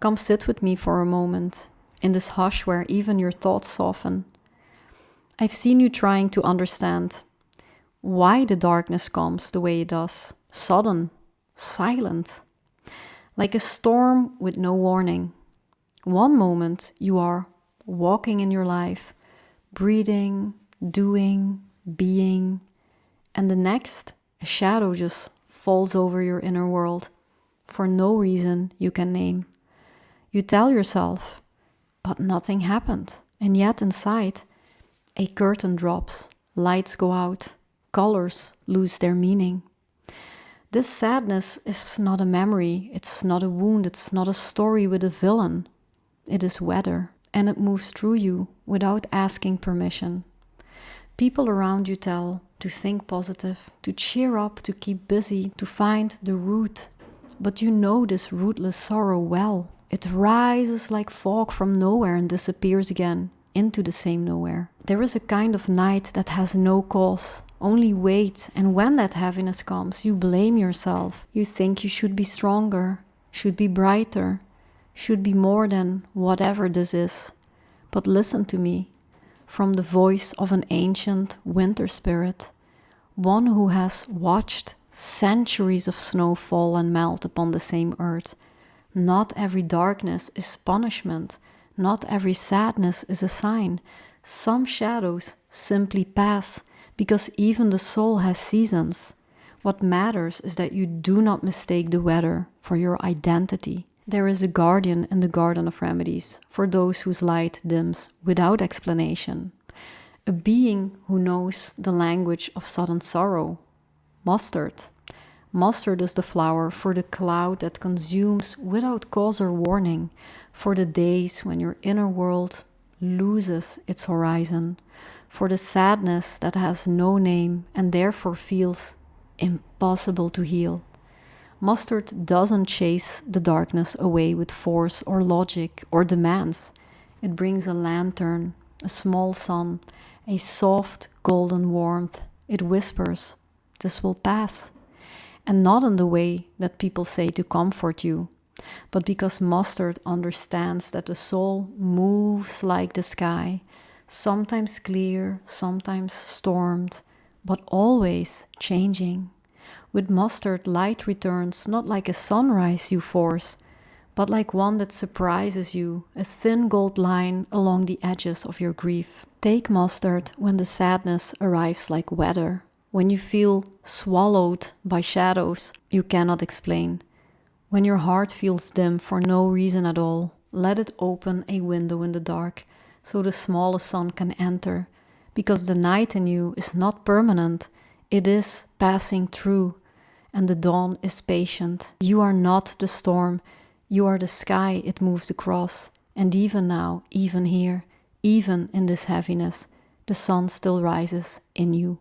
Come sit with me for a moment, in this hush where even your thoughts soften. I've seen you trying to understand why the darkness comes the way it does, sudden, silent, like a storm with no warning. One moment you are walking in your life, breathing, doing, being, and the next, a shadow just falls over your inner world for no reason you can name. You tell yourself, but nothing happened, and yet inside, a curtain drops, lights go out, colors lose their meaning. This sadness is not a memory, it's not a wound, it's not a story with a villain. It is weather, and it moves through you without asking permission. People around you tell to think positive, to cheer up, to keep busy, to find the root. But you know this rootless sorrow well. It rises like fog from nowhere and disappears again into the same nowhere. There is a kind of night that has no cause, only weight, and when that heaviness comes, you blame yourself. You think you should be stronger, should be brighter, should be more than whatever this is. But listen to me, from the voice of an ancient winter spirit, one who has watched centuries of snow fall and melt upon the same earth. Not every darkness is punishment, not every sadness is a sign. Some shadows simply pass, because even the soul has seasons. What matters is that you do not mistake the weather for your identity. There is a guardian in the garden of remedies for those whose light dims without explanation. A being who knows the language of sudden sorrow. Mustard. Mustard is the flower for the cloud that consumes without cause or warning, for the days when your inner world loses its horizon, for the sadness that has no name and therefore feels impossible to heal. Mustard doesn't chase the darkness away with force or logic or demands. It brings a lantern, a small sun, a soft golden warmth. It whispers, "This will pass." And not in the way that people say to comfort you, but because mustard understands that the soul moves like the sky, sometimes clear, sometimes stormed, but always changing. With mustard, light returns not like a sunrise you force, but like one that surprises you, a thin gold line along the edges of your grief. Take mustard when the sadness arrives like weather, when you feel swallowed by shadows you cannot explain. When your heart feels dim for no reason at all, let it open a window in the dark so the smallest sun can enter, because the night in you is not permanent, it is passing through, and the dawn is patient. You are not the storm, you are the sky it moves across, and even now, even here, even in this heaviness, the sun still rises in you.